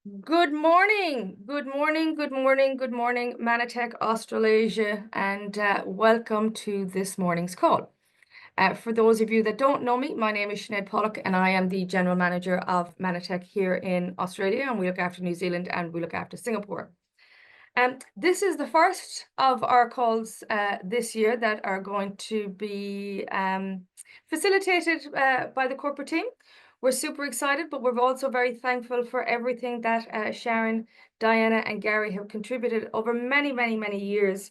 Good morning, good morning, good morning, good morning, Mannatech, Australasia, and welcome to this morning's call. For those of you that don't know me, my name is Sinead Pollock, and I am the General Manager of Mannatech here in Australia, and we look after New Zealand and we look after Singapore. This is the first of our calls this year that are going to be facilitated by the corporate team. We're super excited, but we're also very thankful for everything that Sharon, Diana, and Gary have contributed over many, many, many years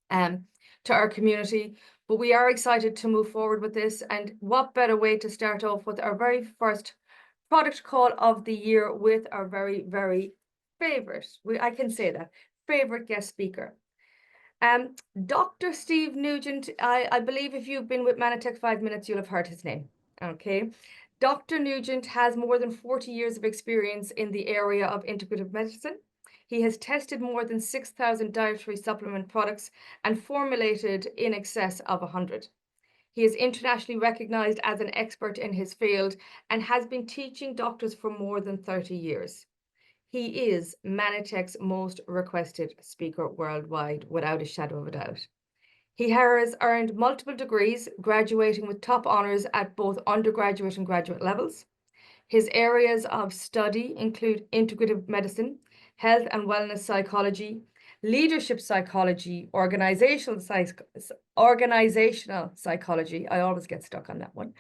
to our community. But we are excited to move forward with this. And what better way to start off with our very first product call of the year with our very, very favorite, I can say that, favorite guest speaker. Dr. Steve Nugent, I believe if you've been with Mannatech 5 minutes, you'll have heard his name. Okay. Dr. Nugent has more than 40 years of experience in the area of integrative medicine. He has tested more than 6,000 dietary supplement products and formulated in excess of 100. He is internationally recognized as an expert in his field and has been teaching doctors for more than 30 years. He is Mannatech's most requested speaker worldwide, without a shadow of a doubt. He has earned multiple degrees, graduating with top honors at both undergraduate and graduate levels. His areas of study include integrative medicine, health and wellness psychology, leadership psychology, organizational psychology. I always get stuck on that one.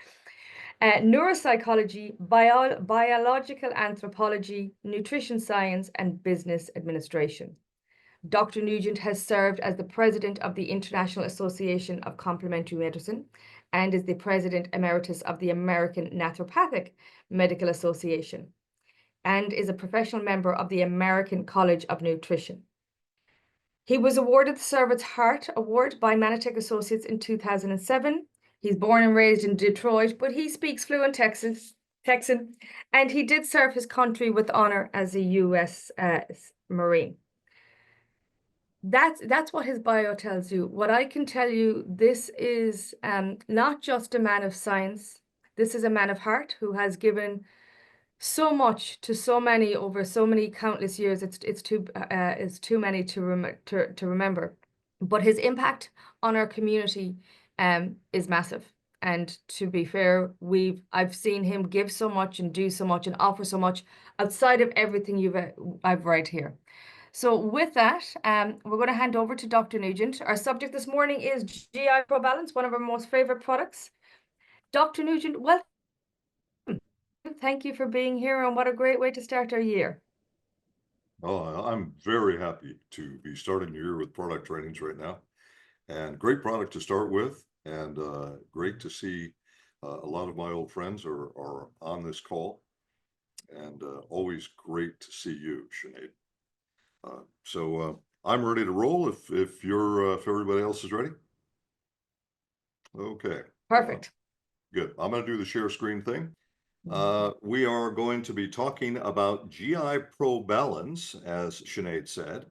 Neuropsychology, biological anthropology, nutrition science, and business administration. Dr. Nugent has served as the president of the International Association of Complementary Medicine and is the president emeritus of the American Naturopathic Medical Association and is a professional member of the American College of Nutrition. He was awarded the Servant's Heart Award by Mannatech Associates in 2007. He's born and raised in Detroit, but he speaks fluent Texan, and he did serve his country with honor as a U.S. Marine. That's what his bio tells you. What I can tell you, this is not just a man of science. This is a man of heart who has given so much to so many over so many countless years. It's too many to remember. But his impact on our community is massive. And to be fair, I've seen him give so much and do so much and offer so much outside of everything I've right here. So with that, we're going to hand over to Dr. Nugent. Our subject this morning is Gi-ProBalance, one of our most favorite products. Dr. Nugent, welcome. Thank you for being here, and what a great way to start our year. Oh, I'm very happy to be starting the year with product trainings right now, and great product to start with, and great to see a lot of my old friends are on this call, and always great to see you, Sinead. So I'm ready to roll if if everybody else is ready. Okay. Perfect. Good. I'm going to do the share screen thing. We are going to be talking about Gi-ProBalance, as Sinead said.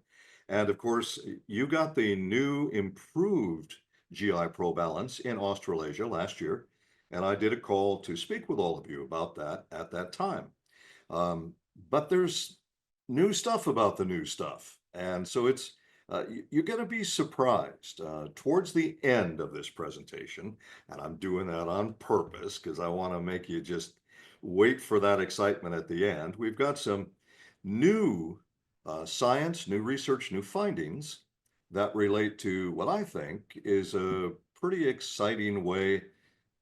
And of course, you got the new improved Gi-ProBalance in Australasia last year. And I did a call to speak with all of you about that at that time. But there's new stuff about the new stuff. And so you're going to be surprised towards the end of this presentation. And I'm doing that on purpose because I want to make you just wait for that excitement at the end. We've got some new science, new research, new findings that relate to what I think is a pretty exciting way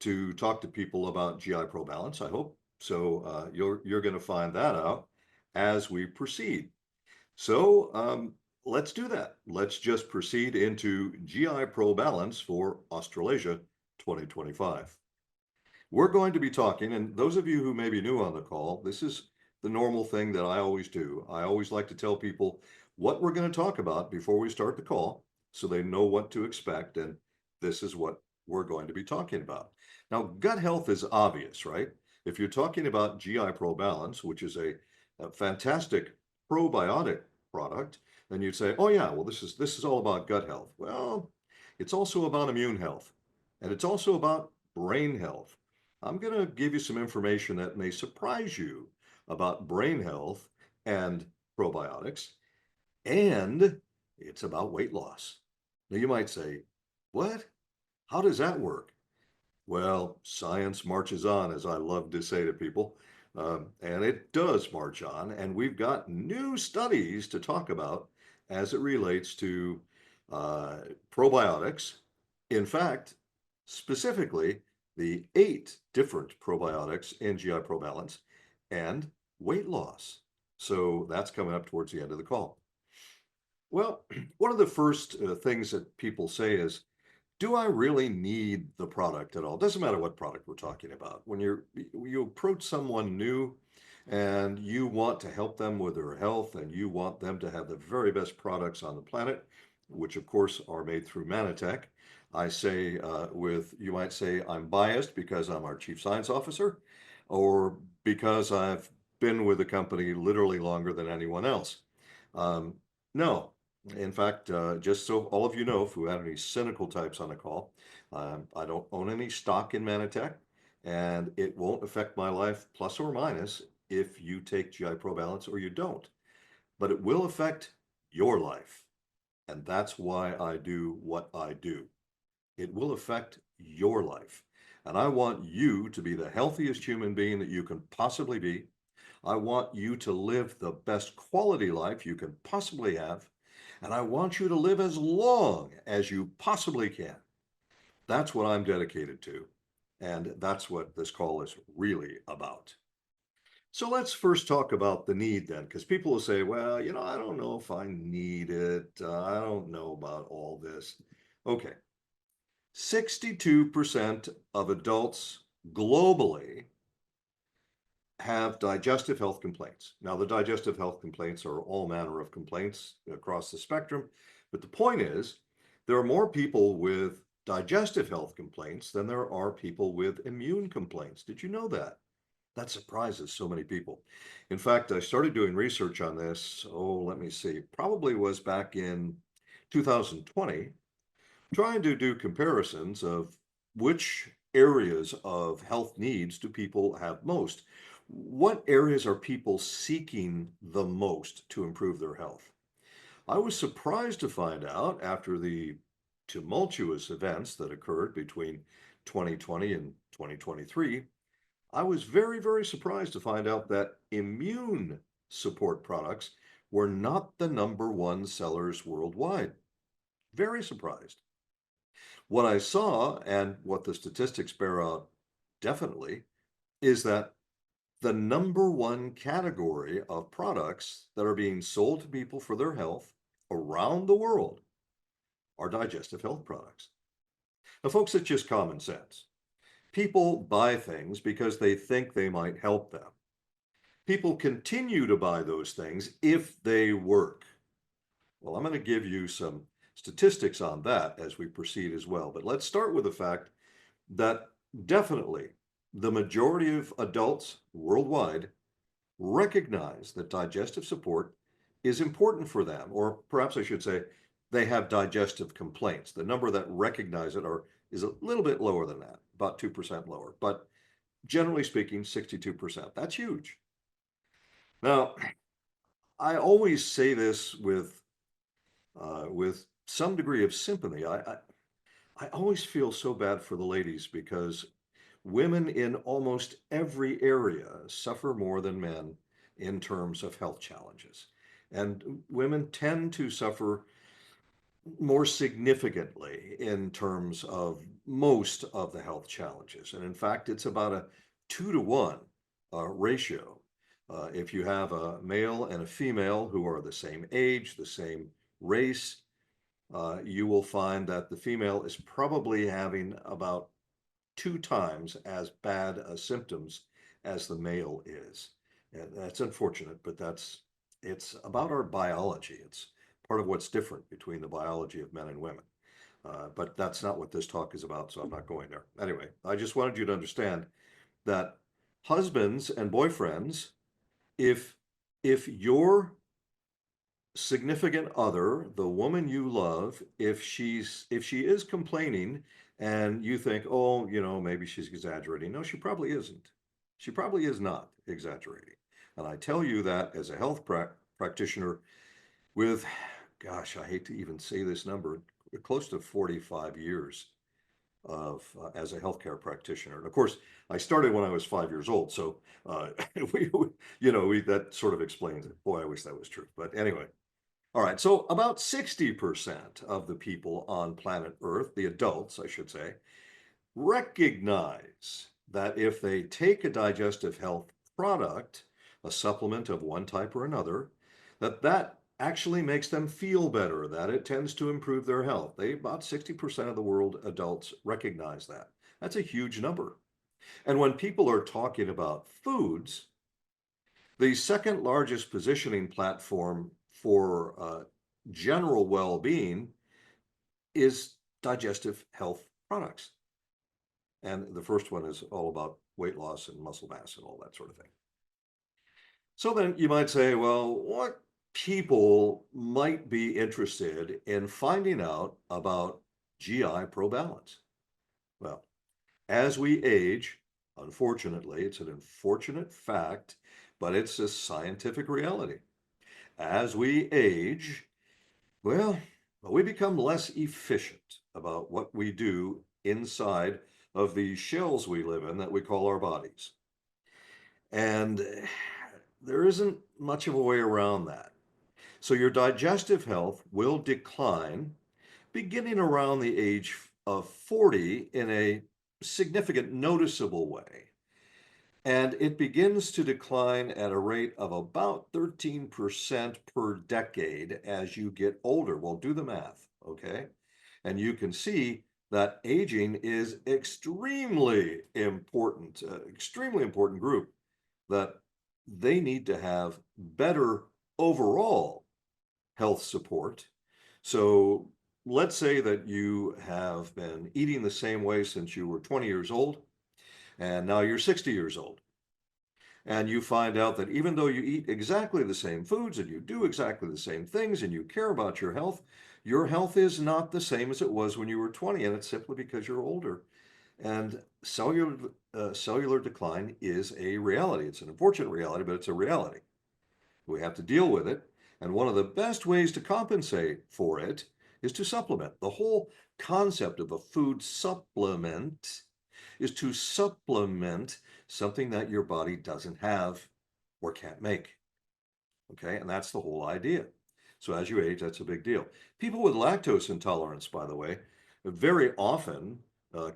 to talk to people about Gi-ProBalance, I hope. So you're going to find that out as we proceed. So let's do that. Let's just proceed into Gi-ProBalance for Australasia 2025. We're going to be talking, and those of you who may be new on the call, this is the normal thing that I always do. I always like to tell people what we're going to talk about before we start the call so they know what to expect, and this is what we're going to be talking about. Now, gut health is obvious, right? If you're talking about Gi-ProBalance, which is a fantastic probiotic product, then you'd say, oh yeah, well, this is all about gut health. Well, it's also about immune health, and it's also about brain health. I'm going to give you some information that may surprise you about brain health and probiotics, and it's about weight loss. Now you might say, what? How does that work? Well, science marches on, as I love to say to people, and it does march on. And we've got new studies to talk about as it relates to uh, probiotics. In fact, specifically, the 8 different probiotics in Gi-ProBalance and weight loss. So that's coming up towards the end of the call. Well, one of the first things that people say is, do I really need the product at all? Doesn't matter what product we're talking about. When you approach someone new and you want to help them with their health and you want them to have the very best products on the planet, which of course are made through Mannatech, I say you might say I'm biased because I'm our chief science officer, or because I've been with the company literally longer than anyone else. Um, no, in fact, just so all of you know, if we had any cynical types on the call, I don't own any stock in Mannatech, and it won't affect my life, plus or minus, if you take Gi-ProBalance or you don't. But it will affect your life, and that's why I do what I do. It will affect your life. And I want you to be the healthiest human being that you can possibly be. I want you to live the best quality life you can possibly have. And I want you to live as long as you possibly can. That's what I'm dedicated to. And that's what this call is really about. So let's first talk about the need then, because people will say, well, I don't know if I need it. I don't know about all this. Okay. 62% of adults globally have digestive health complaints. Now, the digestive health complaints are all manner of complaints across the spectrum, but the point is there are more people with digestive health complaints than there are people with immune complaints. Did you know that? That surprises so many people. In fact, I started doing research on this, let me see, probably was back in 2020, trying to do comparisons of which areas of health needs do people have most. What areas are people seeking the most to improve their health? I was surprised to find out after the tumultuous events that occurred between 2020 and 2023. I was very, very surprised to find out that immune support products were not the #1 sellers worldwide. Very surprised. What I saw, and what the statistics bear out definitely, is that the #1 category of products that are being sold to people for their health around the world are digestive health products. Now, folks, it's just common sense. People buy things because they think they might help them. People continue to buy those things if they work. Well, I'm going to give you some statistics on that as we proceed as well. But let's start with the fact that definitely the majority of adults worldwide recognize that digestive support is important for them, or perhaps I should say they have digestive complaints. The number that recognize it is a little bit lower than that, about 2% lower, but generally speaking, 62%. That's huge. Now, I always say this with some degree of sympathy. I always feel so bad for the ladies because women in almost every area suffer more than men in terms of health challenges. And women tend to suffer more significantly in terms of most of the health challenges. And in fact, it's about a 2-to-1 ratio. If you have a male and a female who are the same age, the same race, you will find that the female is probably having about 2 times as bad symptoms as the male is. And that's unfortunate, but it's about our biology. It's part of what's different between the biology of men and women. But that's not what this talk is about, so I'm not going there. Anyway, I just wanted you to understand that husbands and boyfriends, if your significant other, the woman you love, if she is complaining and you think, oh, maybe she's exaggerating. No, she probably isn't. She probably is not exaggerating. And I tell you that as a health practitioner with, gosh, I hate to even say this number, close to 45 years of as a healthcare practitioner. And of course, I started when I was 5 years old. So, that sort of explains it. Boy, I wish that was true. But anyway, all right. So about 60% of the people on planet Earth, the adults, I should say, recognize that if they take a digestive health product, a supplement of one type or another, that actually makes them feel better, that it tends to improve their health. About 60% of the world adults recognize that. That's a huge number. And when people are talking about foods, the second largest positioning platform for general well-being is digestive health products. And the first one is all about weight loss and muscle mass and all that sort of thing. So then you might say, well, what people might be interested in finding out about Gi-ProBalance? Well, as we age, unfortunately, it's an unfortunate fact, but it's a scientific reality. As we age, well, we become less efficient about what we do inside of the shells we live in that we call our bodies. And there isn't much of a way around that. So your digestive health will decline beginning around the age of 40 in a significant, noticeable way. And it begins to decline at a rate of about 13% per decade as you get older. Well, do the math, okay? And you can see that aging is extremely important group that they need to have better overall health support. So let's say that you have been eating the same way since you were 20 years old, and now you're 60 years old. And you find out that even though you eat exactly the same foods and you do exactly the same things and you care about your health is not the same as it was when you were 20, and it's simply because you're older. And cellular decline is a reality. It's an unfortunate reality, but it's a reality. We have to deal with it. And one of the best ways to compensate for it is to supplement. The whole concept of a food supplement is to supplement something that your body doesn't have or can't make. Okay, and that's the whole idea. So as you age, that's a big deal. People with lactose intolerance, by the way, very often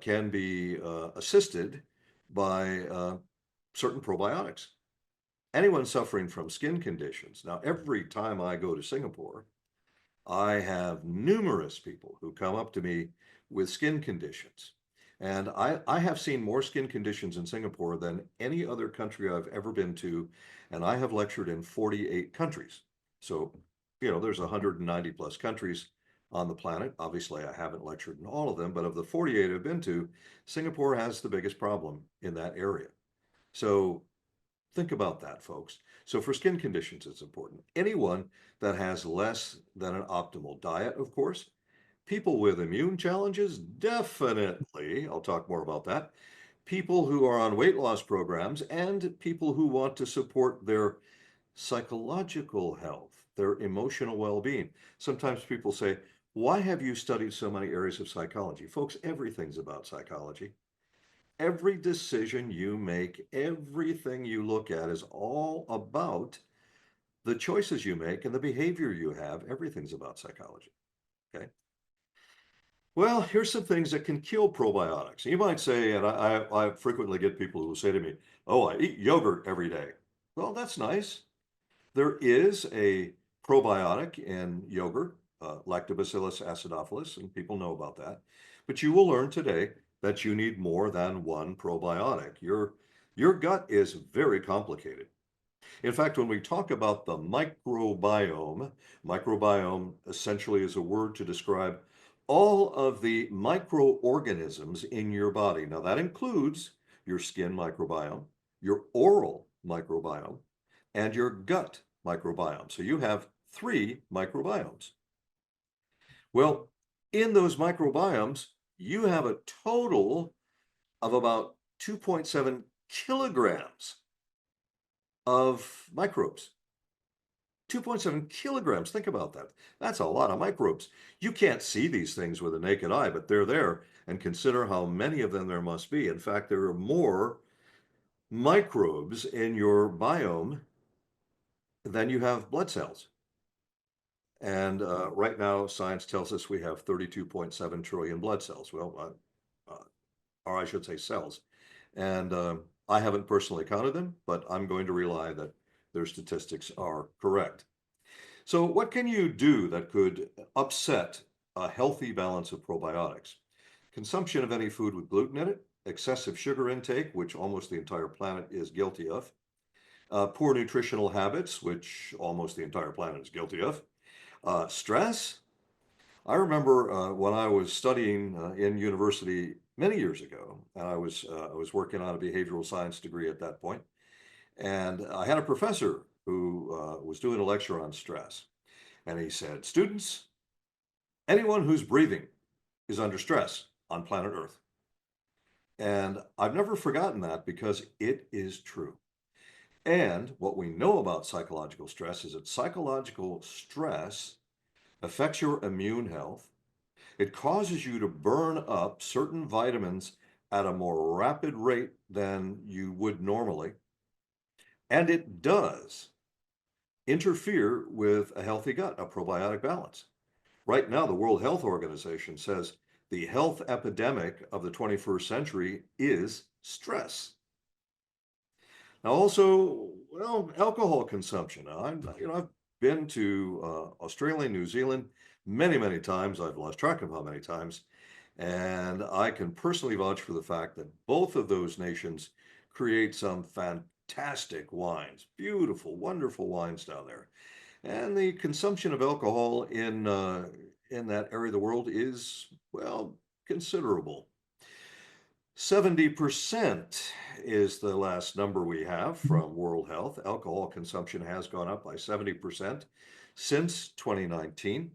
can be assisted by certain probiotics. Anyone suffering from skin conditions. Now, every time I go to Singapore, I have numerous people who come up to me with skin conditions. And I have seen more skin conditions in Singapore than any other country I've ever been to. And I have lectured in 48 countries. So, there's 190 plus countries on the planet. Obviously, I haven't lectured in all of them, but of the 48 I've been to, Singapore has the biggest problem in that area. So think about that, folks. So for skin conditions, it's important. Anyone that has less than an optimal diet, of course. People with immune challenges, definitely. I'll talk more about that. People who are on weight loss programs and people who want to support their psychological health, their emotional well-being. Sometimes people say, why have you studied so many areas of psychology? Folks, everything's about psychology. Every decision you make, everything you look at is all about the choices you make and the behavior you have. Everything's about psychology. Okay. Well, here's some things that can kill probiotics. You might say, and I frequently get people who say to me, oh, I eat yogurt every day. Well, that's nice. There is a probiotic in yogurt, Lactobacillus acidophilus, and people know about that. But you will learn today that you need more than one probiotic. Your gut is very complicated. In fact, when we talk about the microbiome essentially is a word to describe all of the microorganisms in your body. Now, that includes your skin microbiome, your oral microbiome, and your gut microbiome. So you have 3 microbiomes. Well, in those microbiomes, you have a total of about 2.7 kilograms of microbes. 2.7 kilograms. Think about that. That's a lot of microbes. You can't see these things with a naked eye, but they're there. And consider how many of them there must be. In fact, there are more microbes in your biome than you have blood cells. And right now, science tells us we have 32.7 trillion blood cells. Well, or I should say cells. And I haven't personally counted them, but I'm going to rely that their statistics are correct. So what can you do that could upset a healthy balance of probiotics? Consumption of any food with gluten in it, excessive sugar intake, which almost the entire planet is guilty of, poor nutritional habits, which almost the entire planet is guilty of, stress. I remember when I was studying in university many years ago, and I was working on a behavioral science degree at that point, and I had a professor who was doing a lecture on stress, and he said, "Students, anyone who's breathing is under stress on planet Earth." And I've never forgotten that because it is true. And what we know about psychological stress is that psychological stress affects your immune health. It causes you to burn up certain vitamins at a more rapid rate than you would normally. And it does interfere with a healthy gut, a probiotic balance. Right now, the World Health Organization says the health epidemic of the 21st century is stress. Now, also, well, alcohol consumption. I've been to Australia, New Zealand many, many times. I've lost track of how many times. And I can personally vouch for the fact that both of those nations create some fantastic wines, beautiful, wonderful wines down there. And the consumption of alcohol in that area of the world is, well, considerable. 70% is the last number we have from World Health. Alcohol consumption has gone up by 70% since 2019,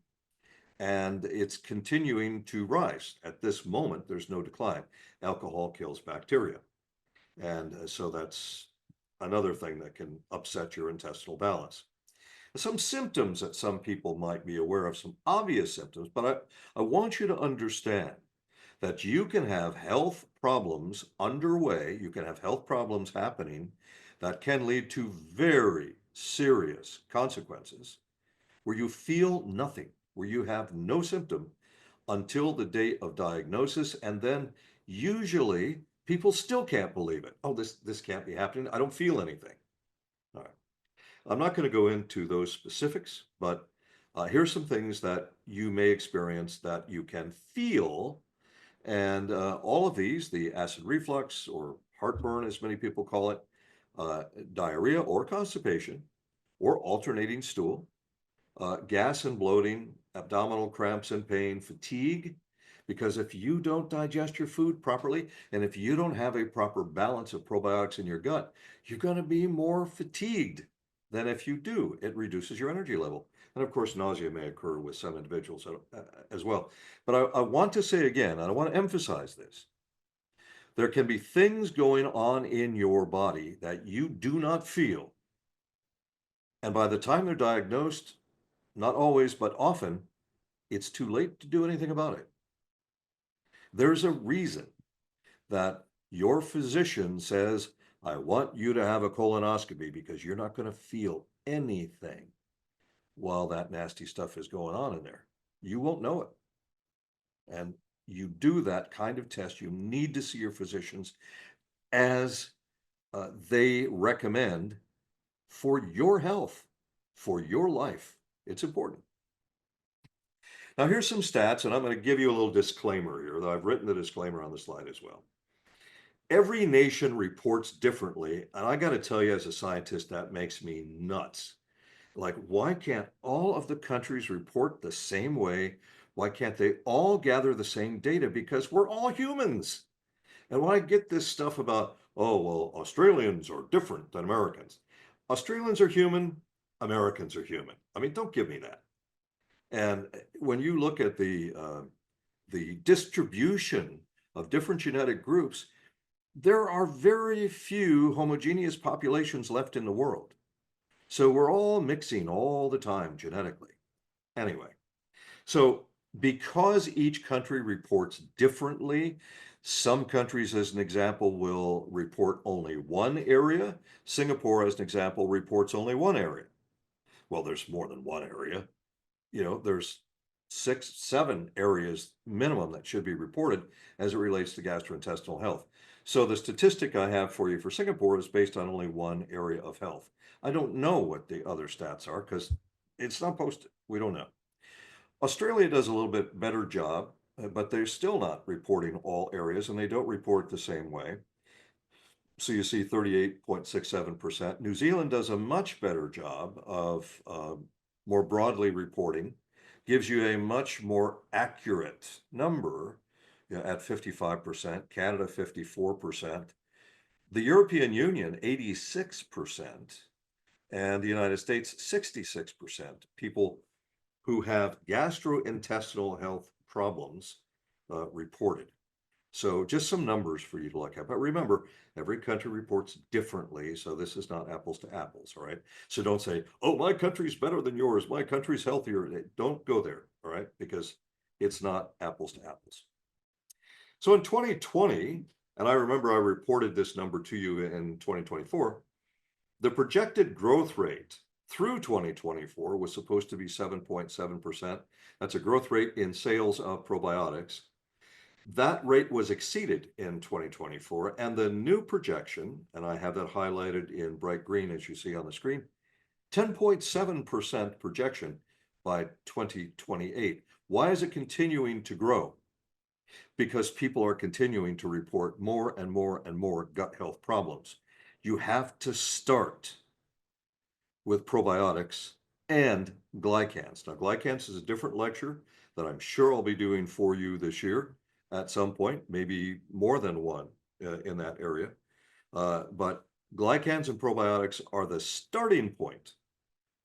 and it's continuing to rise. At this moment, there's no decline. Alcohol kills bacteria. And so that's another thing that can upset your intestinal balance. Some symptoms that some people might be aware of, some obvious symptoms, but I want you to understand that you can have health problems underway, you can have health problems happening that can lead to very serious consequences where you feel nothing, where you have no symptom until the date of diagnosis. And then usually people still can't believe it. Oh, this can't be happening. I don't feel anything. All right. I'm not going to go into those specifics, but here's some things that you may experience that you can feel. And all of these, the acid reflux or heartburn, as many people call it, diarrhea or constipation, or alternating stool, gas and bloating, abdominal cramps and pain, fatigue, because if you don't digest your food properly, and if you don't have a proper balance of probiotics in your gut, you're going to be more fatigued than if you do. It reduces your energy level. And of course, nausea may occur with some individuals as well. But I want to say again, and I want to emphasize this, there can be things going on in your body that you do not feel. And by the time they're diagnosed, not always, but often, it's too late to do anything about it. There's a reason that your physician says, I want you to have a colonoscopy because you're not going to feel anything while that nasty stuff is going on in there. You won't know it. And you do that kind of test. You need to see your physicians as they recommend for your health, for your life. It's important. Now, here's some stats, and I'm going to give you a little disclaimer here, though I've written the disclaimer on the slide as well. Every nation reports differently, and I got to tell you, as a scientist, that makes me nuts. Like, why can't all of the countries report the same way? Why can't they all gather the same data? Because we're all humans. And when I get this stuff about, oh, well, Australians are different than Americans. Australians are human, Americans are human. I mean, don't give me that. And when you look at the distribution of different genetic groups, there are very few homogeneous populations left in the world. So we're all mixing all the time genetically. Anyway, so because each country reports differently, some countries, as an example, will report only one area. Singapore, as an example, reports only one area. Well, there's more than one area. There's 6, 7 areas minimum that should be reported as it relates to gastrointestinal health. So the statistic I have for you for Singapore is based on only one area of health. I don't know what the other stats are because it's not posted. We don't know. Australia does a little bit better job, but they're still not reporting all areas and they don't report the same way. So you see 38.67%. New Zealand does a much better job of more broadly reporting, gives you a much more accurate number, at 55%, Canada 54%, the European Union 86%, and the United States 66%. People who have gastrointestinal health problems reported. So just some numbers for you to look at. But remember, every country reports differently. So this is not apples to apples, all right? So don't say, oh, my country's better than yours. My country's healthier. Don't go there, all right? Because it's not apples to apples. So in 2020, and I remember I reported this number to you in 2024, the projected growth rate through 2024 was supposed to be 7.7%. That's a growth rate in sales of probiotics. That rate was exceeded in 2024, and the new projection, and I have that highlighted in bright green as you see on the screen, 10.7% projection by 2028. Why is it continuing to grow? Because people are continuing to report more and more and more gut health problems. You have to start with probiotics and glycans. Now, glycans is a different lecture that I'm sure I'll be doing for you this year at some point, maybe more than one in that area. But glycans and probiotics are the starting point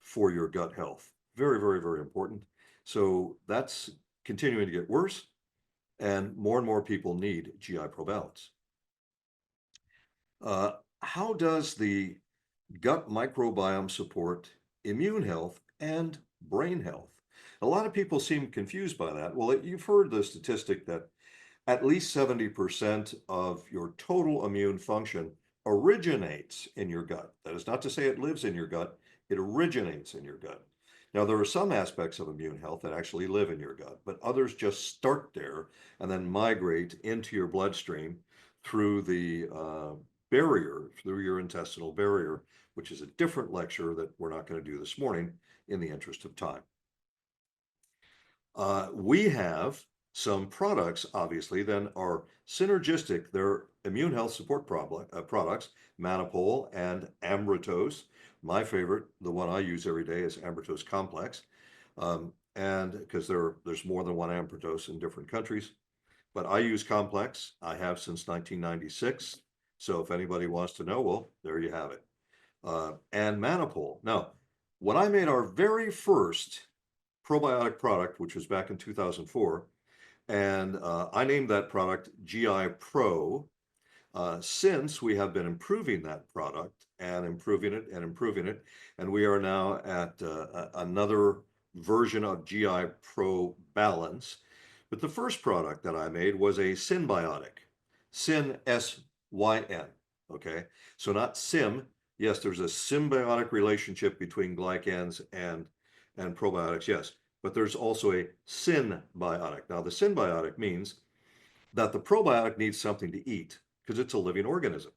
for your gut health. Very, very, very important. So that's continuing to get worse, and more people need Gi-ProBalance. How does the gut microbiome support immune health and brain health? A lot of people seem confused by that. Well, you've heard the statistic that at least 70% of your total immune function originates in your gut. That is not to say it lives in your gut, it originates in your gut. Now, there are some aspects of immune health that actually live in your gut, but others just start there and then migrate into your bloodstream through the barrier, through your intestinal barrier, which is a different lecture that we're not going to do this morning in the interest of time. We have some products, obviously, then are synergistic. They're immune health support products, Mannatech and Amritose. My favorite, the one I use every day, is Amritose Complex. And because there's more than one Amritose in different countries. But I use Complex. I have since 1996. So if anybody wants to know, well, there you have it. And Mannatech. Now, when I made our very first probiotic product, which was back in 2004, and I named that product GI Pro. Since we have been improving that product and improving it and improving it, and we are now at another version of GI Pro Balance. But the first product that I made was a synbiotic, Syn, S-Y-N, okay? So not Sim. Yes, there's a symbiotic relationship between glycans and probiotics, yes. But there's also a synbiotic. Now, the synbiotic means that the probiotic needs something to eat because it's a living organism.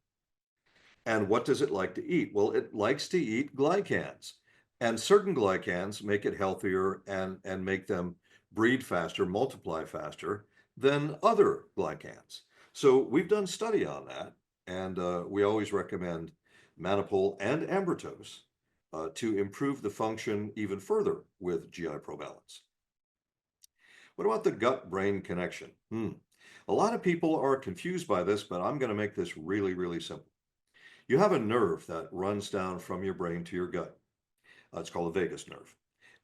And what does it like to eat? Well, it likes to eat glycans. And certain glycans make it healthier and make them breed faster, multiply faster than other glycans. So we've done study on that, and we always recommend Mannatech and Amritose to improve the function even further with Gi-ProBalance. What about the gut-brain connection? A lot of people are confused by this, but I'm going to make this really, really simple. You have a nerve that runs down from your brain to your gut. It's called the vagus nerve.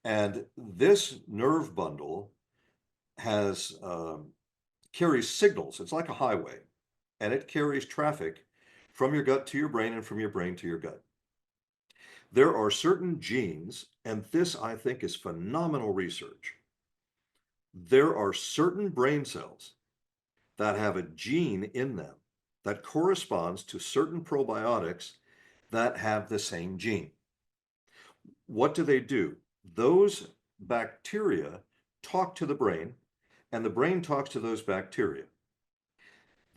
And this nerve bundle has carries signals. It's like a highway. and it carries traffic from your gut to your brain and from your brain to your gut. There are certain genes, and this I think is phenomenal research. There are certain brain cells that have a gene in them that corresponds to certain probiotics that have the same gene. What do? Those bacteria talk to the brain, and the brain talks to those bacteria.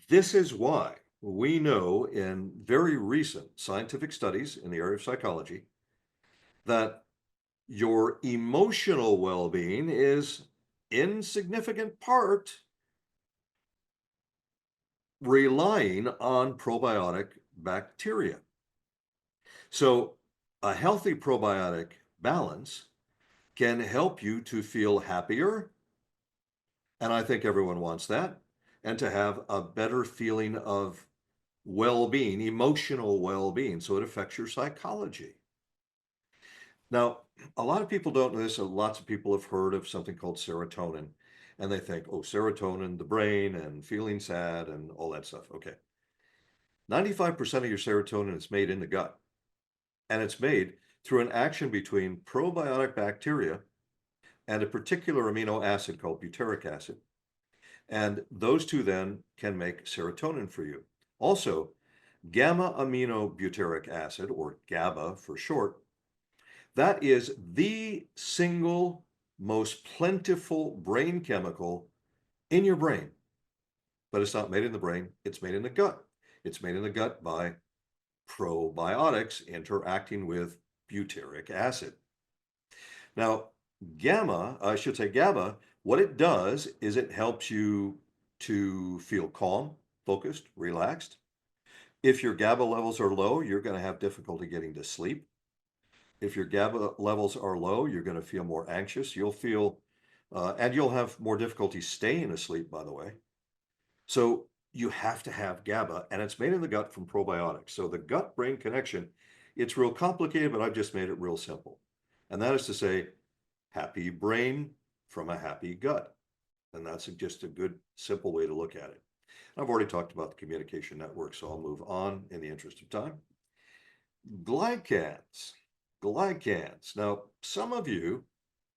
This is why we know in very recent scientific studies in the area of psychology that your emotional well-being is in significant part relying on probiotic bacteria. So a healthy probiotic balance can help you to feel happier, and I think everyone wants that, and to have a better feeling of well-being, emotional well-being, so it affects your psychology. Now, a lot of people don't know this, and lots of people have heard of something called serotonin, and they think, oh, serotonin, the brain, and feeling sad, and all that stuff. Okay. 95% of your serotonin is made in the gut, and it's made through an action between probiotic bacteria and a particular amino acid called butyric acid. And those two then can make serotonin for you. Also, gamma aminobutyric acid, or GABA for short, that is the single most plentiful brain chemical in your brain. But it's not made in the brain, it's made in the gut. It's made in the gut by probiotics interacting with butyric acid. Now, GABA, what it does is it helps you to feel calm, focused, relaxed. If your GABA levels are low, you're going to have difficulty getting to sleep. If your GABA levels are low, you're going to feel more anxious. And you'll have more difficulty staying asleep, by the way. So you have to have GABA, and it's made in the gut from probiotics. So the gut-brain connection, it's real complicated, but I've just made it real simple. And that is to say, happy brain from a happy gut. And that's just a good, simple way to look at it. I've already talked about the communication network, so I'll move on in the interest of time. Glycans. Now, some of you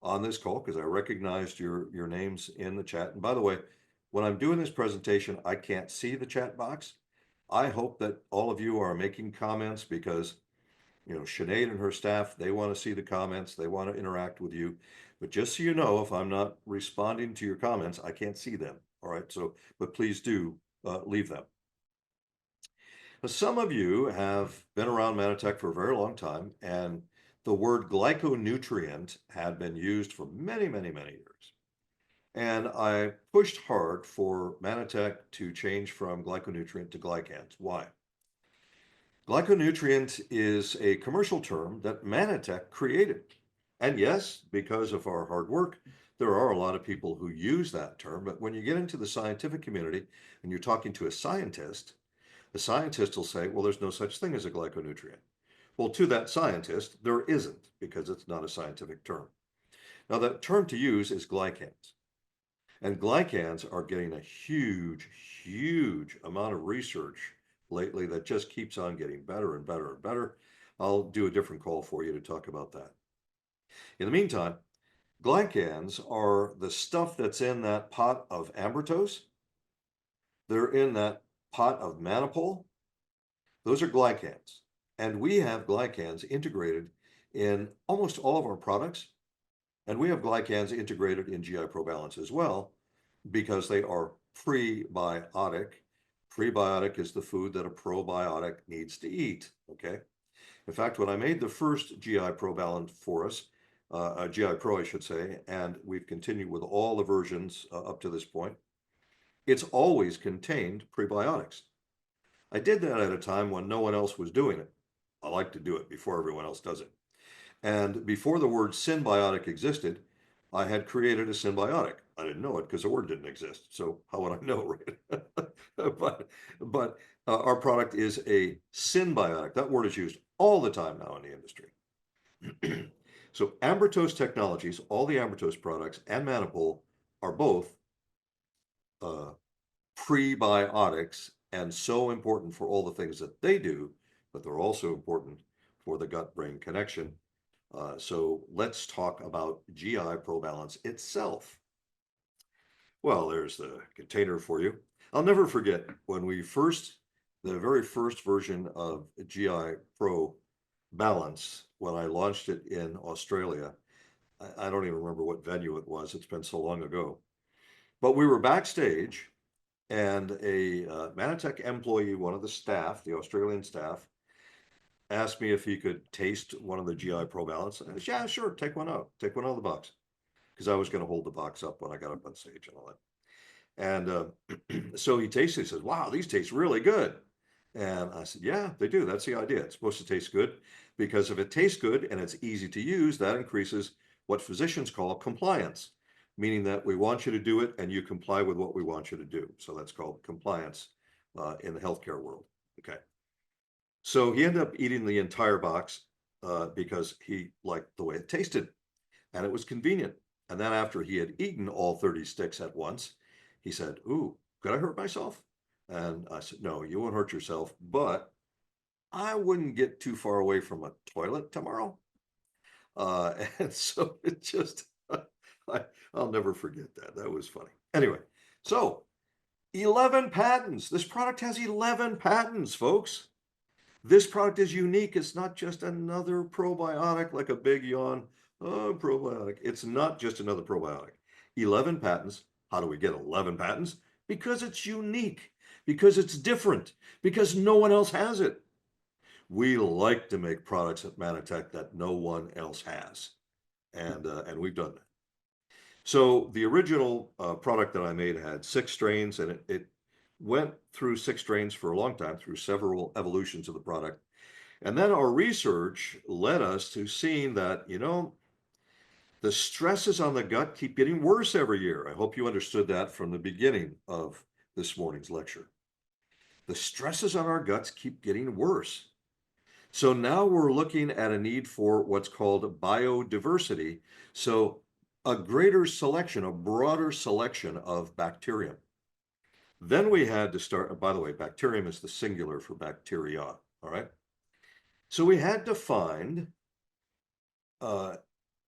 on this call, because I recognized your names in the chat. And by the way, when I'm doing this presentation, I can't see the chat box. I hope that all of you are making comments because, Sinead and her staff, they want to see the comments. They want to interact with you. But just so you know, if I'm not responding to your comments, I can't see them. All right. So, but please do leave them. Now, some of you have been around Mannatech for a very long time, and the word glyconutrient had been used for many, many, many years. And I pushed hard for Mannatech to change from glyconutrient to glycans. Why? Glyconutrient is a commercial term that Mannatech created. And yes, because of our hard work, there are a lot of people who use that term. But when you get into the scientific community and you're talking to a scientist, the scientist will say, well, there's no such thing as a glyconutrient. Well, to that scientist, there isn't, because it's not a scientific term. Now, that term to use is glycans. And glycans are getting a huge, huge amount of research lately that just keeps on getting better and better and better. I'll do a different call for you to talk about that. In the meantime, glycans are the stuff that's in that pot of ambertose. They're in that pot of mannitol. Those are glycans. And we have glycans integrated in almost all of our products. And we have glycans integrated in Gi-ProBalance as well, because they are prebiotic. Prebiotic is the food that a probiotic needs to eat, okay? In fact, when I made the first Gi-ProBalance for us, Gi-Pro, I should say, and we've continued with all the versions up to this point, it's always contained prebiotics. I did that at a time when no one else was doing it. I like to do it before everyone else does it. And before the word symbiotic existed, I had created a symbiotic. I didn't know it because the word didn't exist. So how would I know, right? but our product is a symbiotic. That word is used all the time now in the industry. So Ambertose Technologies, all the Ambertose products and Mannitol are both prebiotics and so important for all the things that they do, but they're also important for the gut-brain connection. So let's talk about Gi-ProBalance itself. Well, there's the container for you. I'll never forget when the very first version of Gi-ProBalance, when I launched it in Australia. I don't even remember what venue it was. It's been so long ago. But we were backstage, and a Mannatech employee, one of the staff, the Australian staff, asked me if he could taste one of the Gi-ProBalance. I said, yeah, sure, take one out. Take one out of the box. Because I was going to hold the box up when I got up on stage and all that. And so he tasted it, he says, wow, these taste really good. And I said, yeah, they do. That's the idea. It's supposed to taste good, because if it tastes good and it's easy to use, that increases what physicians call compliance, meaning that we want you to do it and you comply with what we want you to do. So that's called compliance in the healthcare world. Okay. So he ended up eating the entire box because he liked the way it tasted and it was convenient. And then after he had eaten all 30 sticks at once, he said, ooh, could I hurt myself? And I said, no, you won't hurt yourself, but I wouldn't get too far away from a toilet tomorrow. And so it just, I'll never forget that. That was funny. Anyway, so 11 patents. This product has 11 patents, folks. This product is unique. It's not just another probiotic like a big yawn. Oh, probiotic. It's not just another probiotic. 11 patents. How do we get 11 patents? Because it's unique, because it's different, because no one else has it. We like to make products at Mannatech that no one else has. And we've done that. So the original product that I made had 6 strains, and it went through 6 strains for a long time, through several evolutions of the product. And then our research led us to seeing that, the stresses on the gut keep getting worse every year. I hope you understood that from the beginning of this morning's lecture. The stresses on our guts keep getting worse. So now we're looking at a need for what's called biodiversity. So a greater selection, a broader selection of bacterium. Then we had to start, by the way, bacterium is the singular for bacteria, all right? So we had to find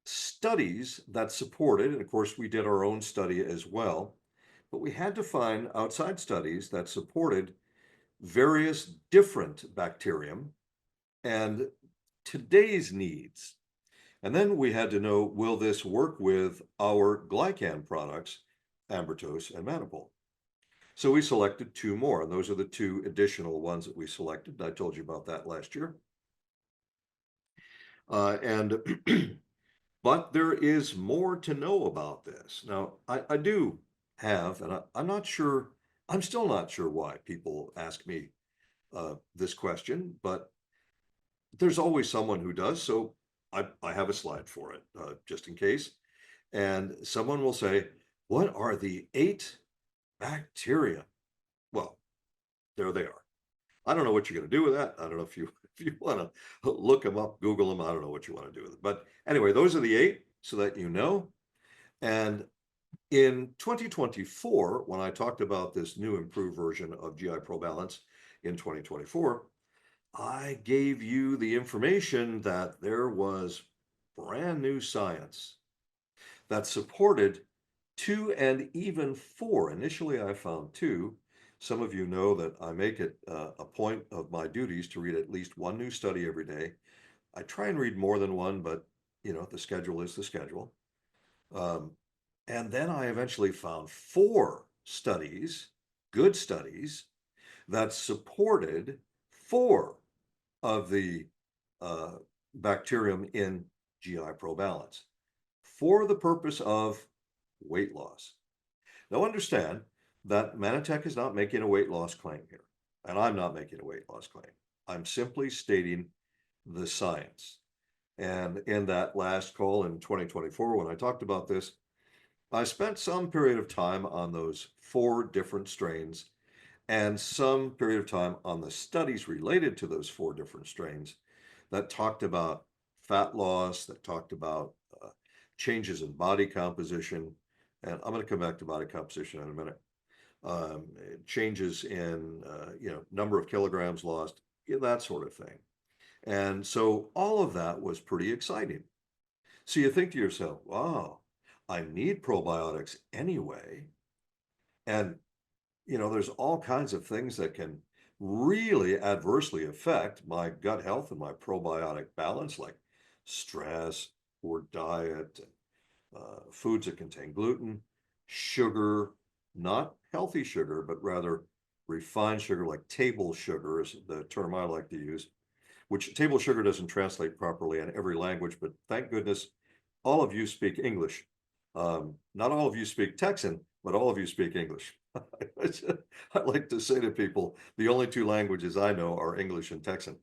studies that supported, and of course we did our own study as well, but we had to find outside studies that supported various different bacterium and today's needs. And then we had to know, will this work with our glycan products, Ambertose and Mannapol? So we selected 2 more, and those are the 2 additional ones that we selected. I told you about that last year. But there is more to know about this. Now, I do have, and I'm not sure, I'm still not sure why people ask me this question, but there's always someone who does. So I have a slide for it just in case. And someone will say, what are the 8 bacteria? Well, there they are. I don't know what you're going to do with that. I don't know if you want to look them up, Google them. I don't know what you want to do with it. But anyway, those are the 8 so that you know. And in 2024, when I talked about this new improved version of Gi-ProBalance in 2024, I gave you the information that there was brand new science that supported 2 and even 4. Initially, I found 2. Some of you know that I make it a point of my duties to read at least 1 new study every day. I try and read more than 1, but the schedule is the schedule. And then I eventually found 4 studies, good studies, that supported 4 of the bacterium in Gi-ProBalance for the purpose of weight loss. Now understand that Mannatech is not making a weight loss claim here, and I'm not making a weight loss claim. I'm simply stating the science. And in that last call in 2024, when I talked about this, I spent some period of time on those 4 different strains and some period of time on the studies related to those 4 different strains that talked about fat loss, that talked about changes in body composition. And I'm going to come back to body composition in a minute. changes in, number of kilograms lost, that sort of thing. And so all of that was pretty exciting. So you think to yourself, wow, I need probiotics anyway. And, there's all kinds of things that can really adversely affect my gut health and my probiotic balance, like stress, poor diet, foods that contain gluten, sugar, not healthy sugar, but rather refined sugar, like table sugar is the term I like to use, which table sugar doesn't translate properly in every language, but thank goodness all of you speak English. Not all of you speak Texan, but all of you speak English. I like to say to people, the only two languages I know are English and Texan,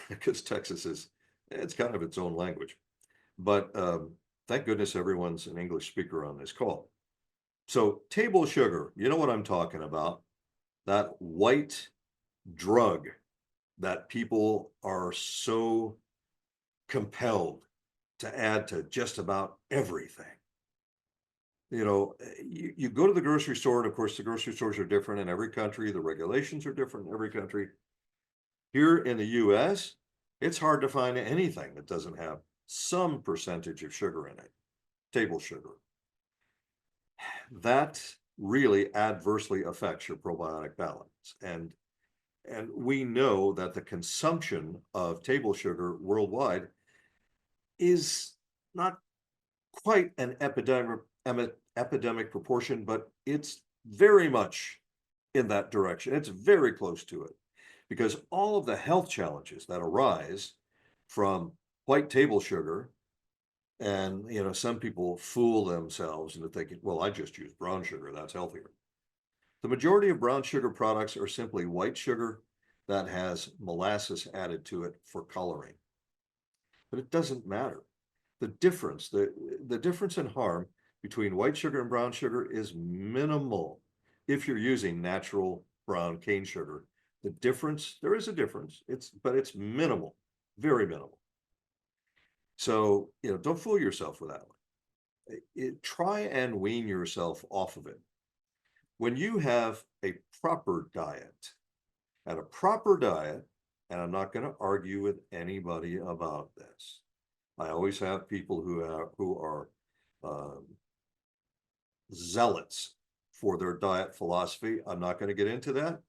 because Texas it's kind of its own language. But thank goodness everyone's an English speaker on this call. So table sugar, you know what I'm talking about, that white drug that people are so compelled to add to just about everything. You go to the grocery store, and of course, the grocery stores are different in every country. The regulations are different in every country. Here in the US, it's hard to find anything that doesn't have some percentage of sugar in it, table sugar. That really adversely affects your probiotic balance. And we know that the consumption of table sugar worldwide is not quite an epidemic proportion, but it's very much in that direction. It's very close to it, because all of the health challenges that arise from white table sugar, and some people fool themselves into thinking, well, I just use brown sugar, that's healthier. The majority of brown sugar products are simply white sugar that has molasses added to it for coloring. But it doesn't matter. The difference in harm between white sugar and brown sugar is minimal if you're using natural brown cane sugar. There is a difference, but it's minimal, very minimal. So, don't fool yourself with that one. Try and wean yourself off of it. When you have a proper diet, and I'm not going to argue with anybody about this. I always have people who are zealots for their diet philosophy. I'm not going to get into that,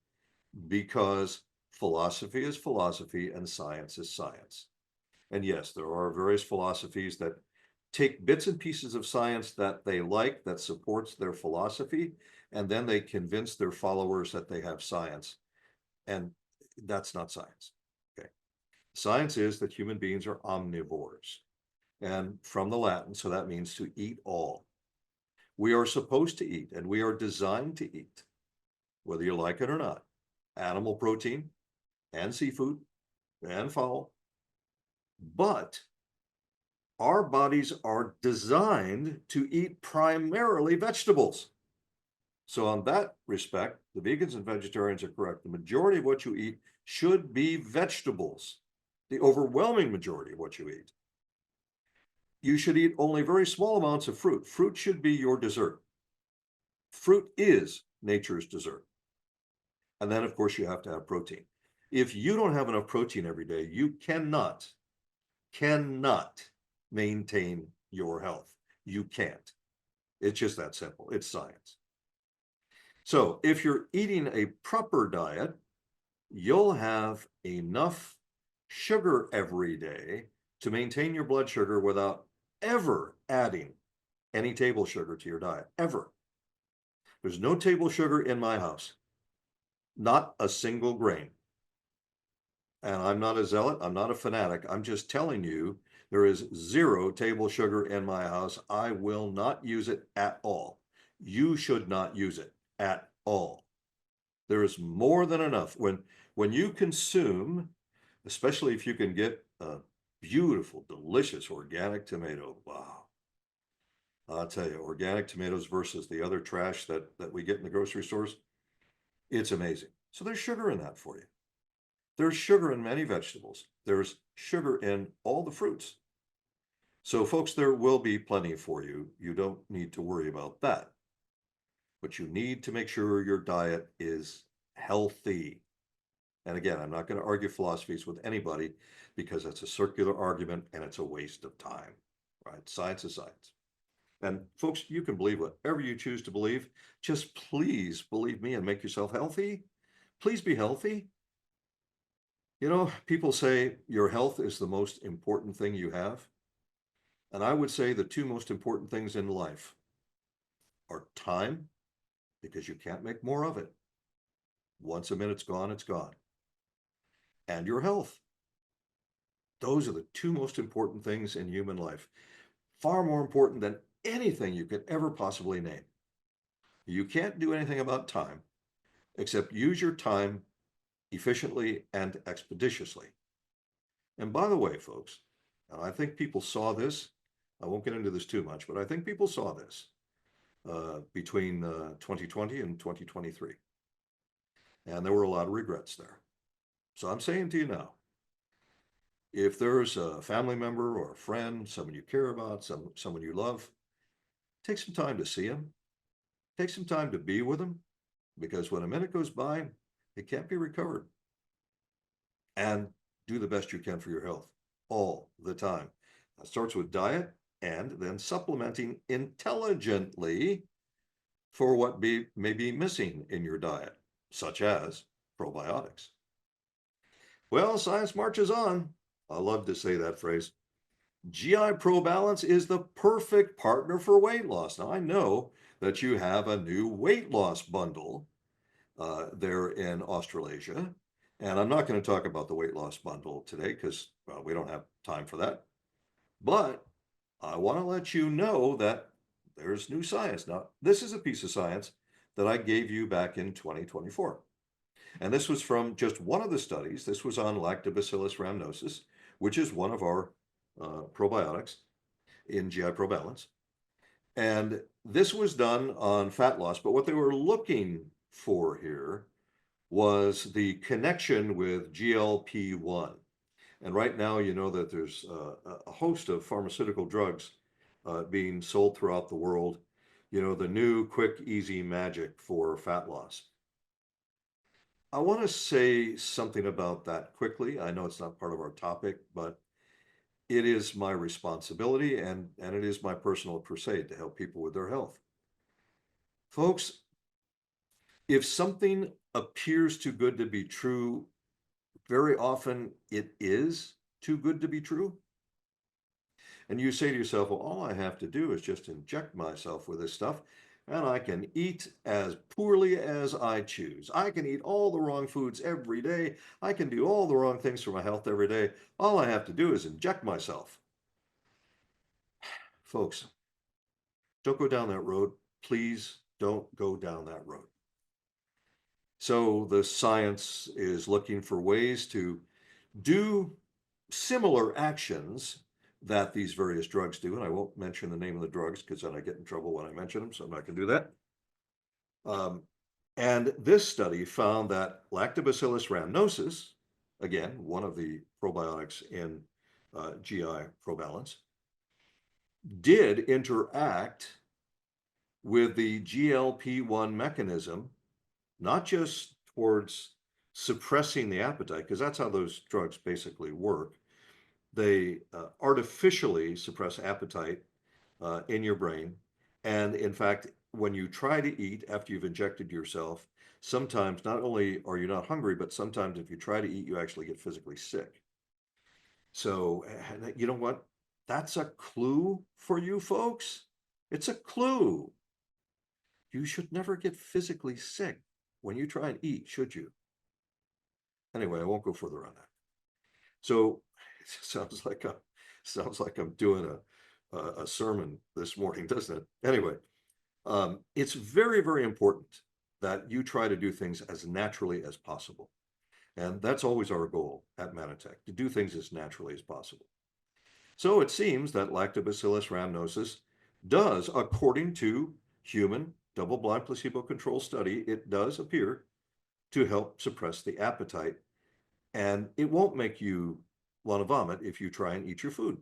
because philosophy is philosophy and science is science. And yes, there are various philosophies that take bits and pieces of science that they like, that supports their philosophy, and then they convince their followers that they have science. And that's not science. Okay. Science is that human beings are omnivores, and from the Latin, so that means to eat all. We are supposed to eat, and we are designed to eat, whether you like it or not, animal protein and seafood and fowl. But our bodies are designed to eat primarily vegetables. So on that respect, the vegans and vegetarians are correct. The majority of what you eat should be vegetables, the overwhelming majority of what you eat. You should eat only very small amounts of fruit. Fruit should be your dessert. Fruit is nature's dessert. And then, of course, you have to have protein. If you don't have enough protein every day, you cannot maintain your health. You can't. It's just that simple. It's science. So if you're eating a proper diet, you'll have enough sugar every day to maintain your blood sugar without ever adding any table sugar to your diet, ever. There's no table sugar in my house, not a single grain. And I'm not a zealot, I'm not a fanatic. I'm just telling you, there is 0 table sugar in my house. I will not use it at all. You should not use it at all. There is more than enough. When you consume, especially if you can get a beautiful, delicious organic tomato, wow. I'll tell you, organic tomatoes versus the other trash that we get in the grocery stores, it's amazing. So there's sugar in that for you. There's sugar in many vegetables. There's sugar in all the fruits. So folks, there will be plenty for you. You don't need to worry about that. but you need to make sure your diet is healthy. And again, I'm not going to argue philosophies with anybody because it's a circular argument and it's a waste of time, right? Science is science. And folks, you can believe whatever you choose to believe. Just please believe me and make yourself healthy. Please be healthy. You know, people say your health is the most important thing you have. And I would say the two most important things in life are time, because you can't make more of it. Once a minute's gone, it's gone. And your health. Those are the two most important things in human life. Far more important than anything you could ever possibly name. You can't do anything about time except use your time efficiently and expeditiously. And by the way, folks, I think people saw this. I won't get into this too much, but I think people saw this between 2020 and 2023. And there were a lot of regrets there. So I'm saying to you now, if there's a family member or a friend, someone you care about, someone you love, take some time to see them. Take some time to be with them, because when a minute goes by, it can't be recovered. And do the best you can for your health all the time. That starts with diet and then supplementing intelligently for what may be missing in your diet, such as probiotics. Well, science marches on. I love to say that phrase. Gi-ProBalance is the perfect partner for weight loss. Now, I know that you have a new weight loss bundle there in Australasia. And I'm not going to talk about the weight loss bundle today because we don't have time for that. But I want to let you know that there's new science. Now, this is a piece of science that I gave you back in 2024. And this was from just one of the studies. This was on Lactobacillus rhamnosus, which is one of our probiotics in Gi-ProBalance. And this was done on fat loss, but what they were looking for here was the connection with GLP-1. And right now, you know that there's a host of pharmaceutical drugs being sold throughout the world. You know, the new quick, easy magic for fat loss. I want to say something about that quickly. I know it's not part of our topic, but it is my responsibility and it is my personal crusade to help people with their health. Folks, if something appears too good to be true, very often it is too good to be true. And you say to yourself, well, all I have to do is just inject myself with this stuff and I can eat as poorly as I choose. I can eat all the wrong foods every day. I can do all the wrong things for my health every day. All I have to do is inject myself. Folks, don't go down that road. Please don't go down that road. So the science is looking for ways to do similar actions that these various drugs do. And I won't mention the name of the drugs because then I get in trouble when I mention them. So I'm not going to do that. And this study found that Lactobacillus rhamnosus, again, one of the probiotics in Gi-ProBalance, did interact with the GLP-1 mechanism, not just towards suppressing the appetite, because that's how those drugs basically work. They artificially suppress appetite in your brain. And in fact, when you try to eat after you've injected yourself, sometimes not only are you not hungry, but sometimes if you try to eat, you actually get physically sick. So, you know what? That's a clue for you folks. It's a clue. You should never get physically sick when you try and eat, should you? Anyway, I won't go further on that. So it sounds like I'm doing a sermon this morning, doesn't it? Anyway, it's very, very important that you try to do things as naturally as possible. And that's always our goal at Mannatech, to do things as naturally as possible. So it seems that Lactobacillus rhamnosus does, according to human double-blind placebo-controlled study, it does appear to help suppress the appetite. And it won't make you want to vomit if you try and eat your food.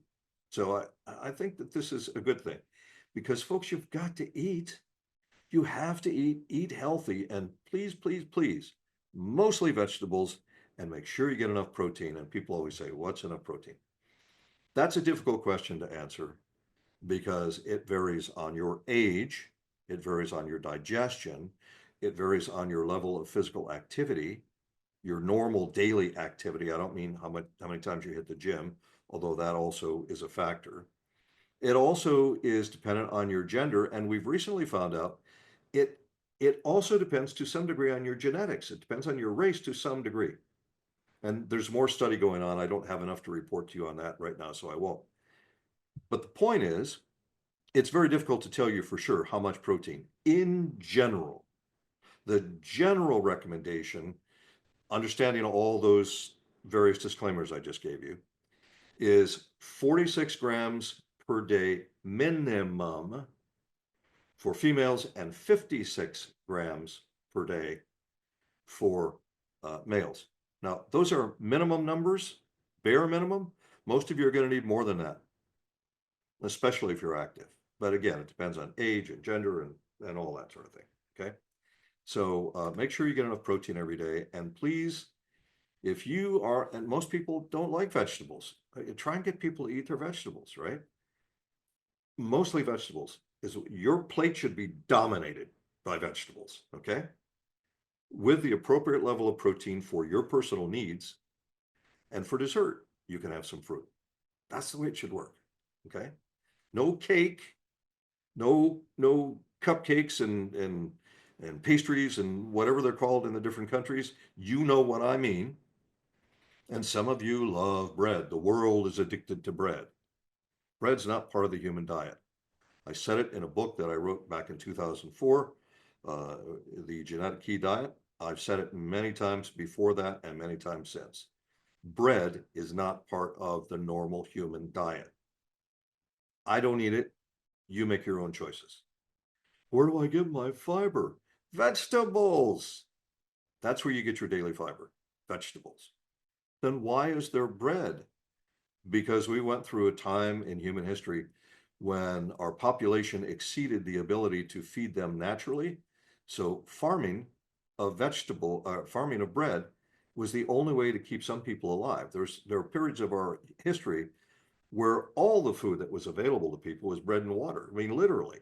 So I think that this is a good thing because folks, you've got to eat. You have to eat healthy, and please, please, please, mostly vegetables, and make sure you get enough protein. And people always say, what's enough protein? That's a difficult question to answer because it varies on your age, it varies on your digestion, it varies on your level of physical activity, your normal daily activity. I don't mean how many times you hit the gym, although that also is a factor. It also is dependent on your gender, and we've recently found out it it also depends to some degree on your genetics. It depends on your race to some degree. And there's more study going on. I don't have enough to report to you on that right now, so I won't. But the point is, it's very difficult to tell you for sure how much protein. In general, the general recommendation, understanding all those various disclaimers I just gave you, is 46 grams per day minimum for females and 56 grams per day for males. Now, those are minimum numbers, bare minimum. Most of you are going to need more than that, especially if you're active. But again, it depends on age and gender and all that sort of thing. Okay. So make sure you get enough protein every day. And please, if you are, and most people don't like vegetables, try and get people to eat their vegetables, right? Mostly vegetables. Is your plate should be dominated by vegetables, okay? With the appropriate level of protein for your personal needs. And for dessert, you can have some fruit. That's the way it should work, okay? No cake, no cupcakes and pastries and whatever they're called in the different countries. You know what I mean. And some of you love bread. The world is addicted to bread. Bread's not part of the human diet. I said it in a book that I wrote back in 2004, The Genetic Key Diet. I've said it many times before that and many times since. Bread is not part of the normal human diet. I don't eat it. You make your own choices. Where do I get my fiber? Vegetables. That's where you get your daily fiber, vegetables. Then why is there bread? Because we went through a time in human history when our population exceeded the ability to feed them naturally. So farming of farming of bread was the only way to keep some people alive. There are periods of our history where all the food that was available to people was bread and water. I mean, literally.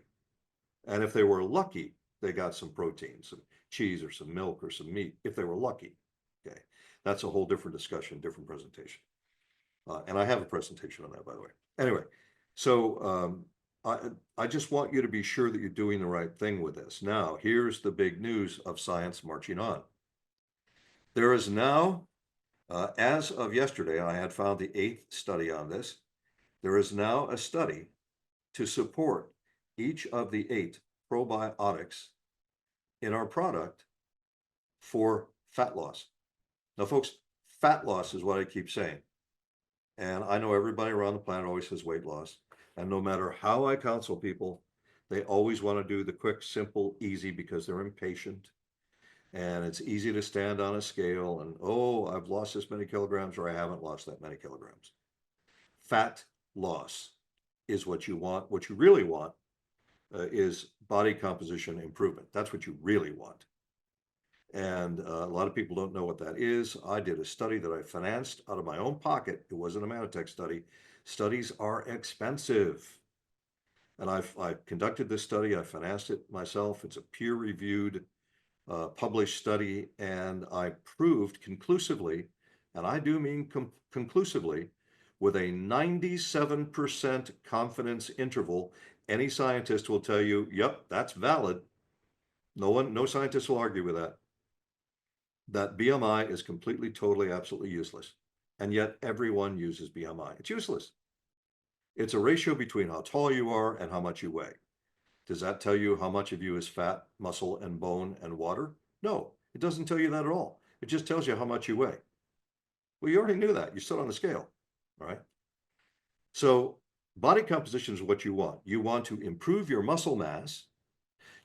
And if they were lucky, they got some protein, some cheese or some milk or some meat, if they were lucky. Okay. That's a whole different discussion, different presentation. And I have a presentation on that, by the way. Anyway, so I just want you to be sure that you're doing the right thing with this. Now, here's the big news of science marching on. There is now, as of yesterday, I had found the 8th study on this. There is now a study to support each of the 8 probiotics in our product for fat loss. Now, folks, fat loss is what I keep saying. And I know everybody around the planet always says weight loss. And no matter how I counsel people, they always want to do the quick, simple, easy because they're impatient. And it's easy to stand on a scale and, oh, I've lost this many kilograms or I haven't lost that many kilograms. Fat loss is what you want. What you really want is body composition improvement. That's what you really want. And a lot of people don't know what that is. I did a study that I financed out of my own pocket. It wasn't a Mannatech study. Studies are expensive. And I've conducted this study. I financed it myself. It's a peer-reviewed, published study. And I proved conclusively, and I do mean conclusively, with a 97% confidence interval, any scientist will tell you, yep, that's valid. No scientist will argue with that BMI is completely, totally, absolutely useless. And yet everyone uses BMI. It's useless. It's a ratio between how tall you are and how much you weigh. Does that tell you how much of you is fat, muscle, and bone and water? No, it doesn't tell you that at all. It just tells you how much you weigh. Well, you already knew that. You stood on the scale, all right? So body composition is what you want. You want to improve your muscle mass.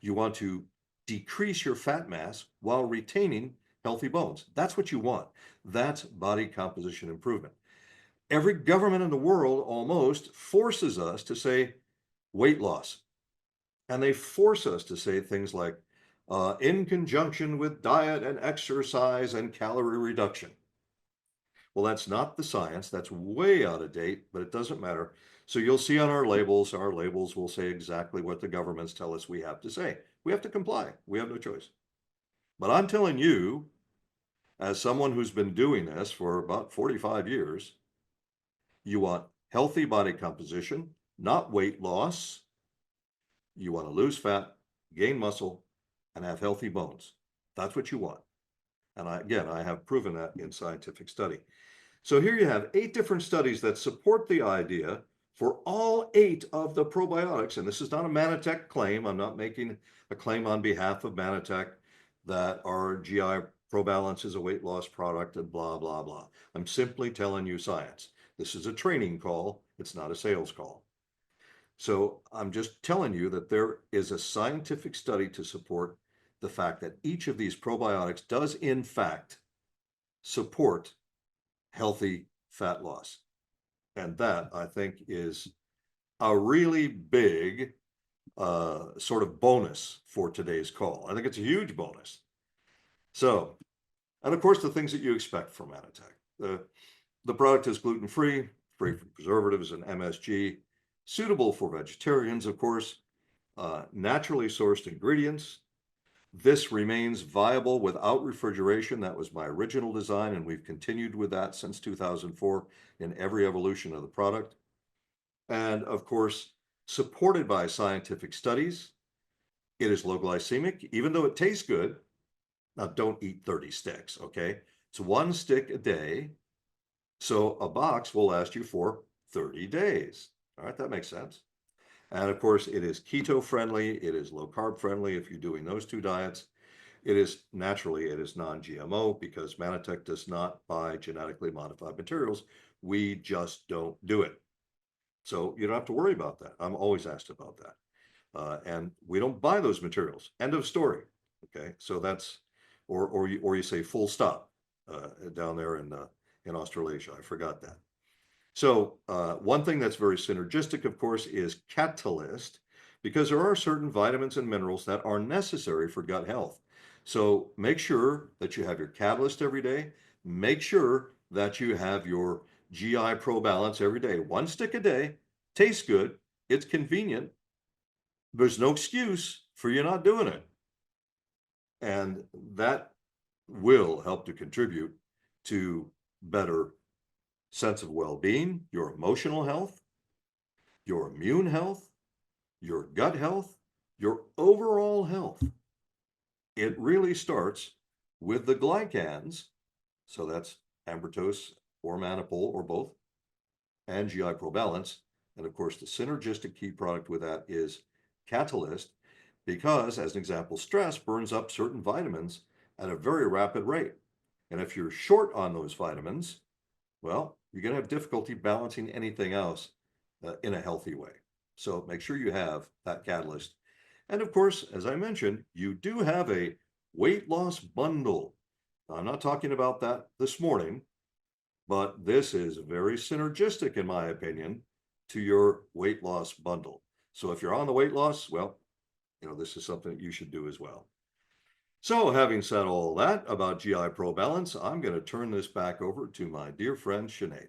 You want to decrease your fat mass while retaining healthy bones. That's what you want. That's body composition improvement. Every government in the world almost forces us to say weight loss. And they force us to say things like, in conjunction with diet and exercise and calorie reduction. Well, that's not the science. That's way out of date, but it doesn't matter. So you'll see on our labels will say exactly what the governments tell us we have to say. We have to comply. We have no choice. But I'm telling you, as someone who's been doing this for about 45 years, you want healthy body composition, not weight loss. You want to lose fat, gain muscle, and have healthy bones. That's what you want. And I have proven that in scientific study. So here you have 8 different studies that support the idea for all 8 of the probiotics. And this is not a Mannatech claim. I'm not making a claim on behalf of Mannatech that our GI ProBalance is a weight loss product and blah, blah, blah. I'm simply telling you science. This is a training call. It's not a sales call. So I'm just telling you that there is a scientific study to support the fact that each of these probiotics does in fact support healthy fat loss. And that I think is a really big sort of bonus for today's call. I think it's a huge bonus. So, and of course, the things that you expect from Mannatech. The product is gluten-free, free from preservatives and MSG, suitable for vegetarians, of course, naturally sourced ingredients. This remains viable without refrigeration. That was my original design, and we've continued with that since 2004 in every evolution of the product. And of course, supported by scientific studies. It is low glycemic, even though it tastes good. Now, don't eat 30 sticks, okay? It's 1 stick a day. So a box will last you for 30 days. All right, that makes sense. And of course, it is keto friendly. It is low carb friendly if you're doing those 2 diets. It is non-GMO because Mannatech does not buy genetically modified materials. We just don't do it. So you don't have to worry about that. I'm always asked about that. And we don't buy those materials. End of story. Okay, so that's, or you say full stop down there in Australasia. I forgot that. So one thing that's very synergistic, of course, is Catalyst, because there are certain vitamins and minerals that are necessary for gut health. So make sure that you have your Catalyst every day. Make sure that you have your GI ProBalance every day. 1 stick a day, tastes good, it's convenient. There's no excuse for you not doing it. And that will help to contribute to better sense of well-being, your emotional health, your immune health, your gut health, your overall health. It really starts with the glycans, so that's ambertose or mannitol or both, and GI ProBalance. And of course, the synergistic key product with that is Catalyst, because as an example, stress burns up certain vitamins at a very rapid rate. And if you're short on those vitamins, well, you're going to have difficulty balancing anything else in a healthy way. So make sure you have that Catalyst. And of course, as I mentioned, you do have a weight loss bundle. I'm not talking about that this morning, but this is very synergistic, in my opinion, to your weight loss bundle. So if you're on the weight loss, well, this is something that you should do as well. So having said all that about GI ProBalance, I'm going to turn this back over to my dear friend, Sinead.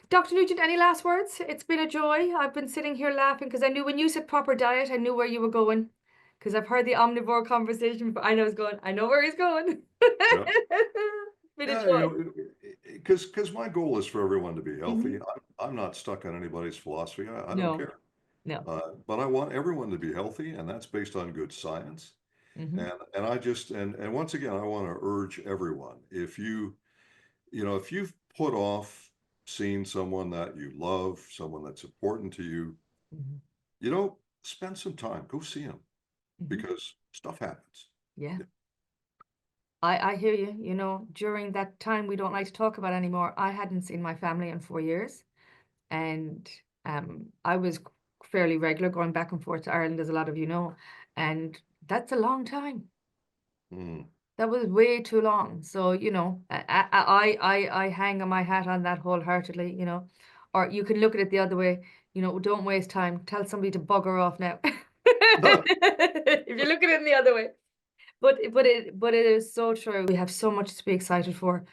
Dr. Nugent, any last words? It's been a joy. I've been sitting here laughing because I knew when you said proper diet, I knew where you were going. Because I've heard the omnivore conversation before. I know where he's going. Yeah. Been a Yeah, joy. because my goal is for everyone to be healthy. Hmm. I'm not stuck on anybody's philosophy. I don't No, care. no. But I want everyone to be healthy, and that's based on good science. Hmm. And I just and once again, I want to urge everyone, if you've put off seeing someone that you love, someone that's important to you, Hmm. spend some time, go see them Hmm. because stuff happens. Yeah. I hear you. During that time we don't like to talk about anymore, I hadn't seen my family in 4 years. And I was fairly regular going back and forth to Ireland, as a lot of you know. And that's a long time. Mm. That was way too long. So, I hang on my hat on that wholeheartedly. Or you can look at it the other way. you know, don't waste time. Tell somebody to bugger off now. If you look at it in the other way. But it is so true. We have so much to be excited for.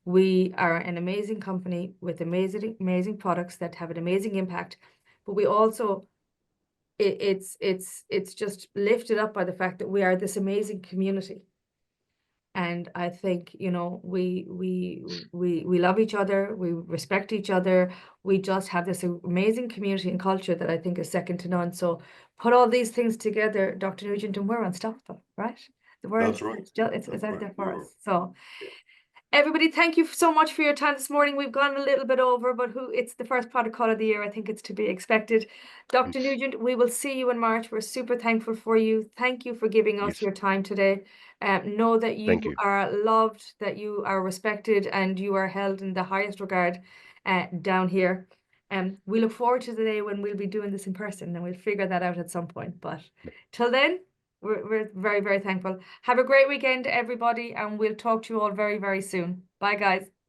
We are an amazing company with amazing products that have an amazing impact. But we also it's just lifted up by the fact that we are this amazing community. And I think, you know, we love each other, we respect each other, we just have this amazing community and culture that I think is second to none. So put all these things together, Dr. Nugent, and we're unstoppable, right? The world, That's right. it's just it's That's out right. there We for are. us. So everybody, thank you so much for your time this morning. We've gone a little bit over, but it's the first product call of the year. I think it's to be expected. Dr. Nugent, we will see you in March. We're super thankful for you. Thank you for giving us Yes, your time today. Know that you thank you. are loved, that you are respected, and you are held in the highest regard down here. We look forward to the day when we'll be doing this in person, and we'll figure that out at some point. But till then, we're very, very thankful. Have a great weekend, everybody, and we'll talk to you all very, very soon. Bye, guys.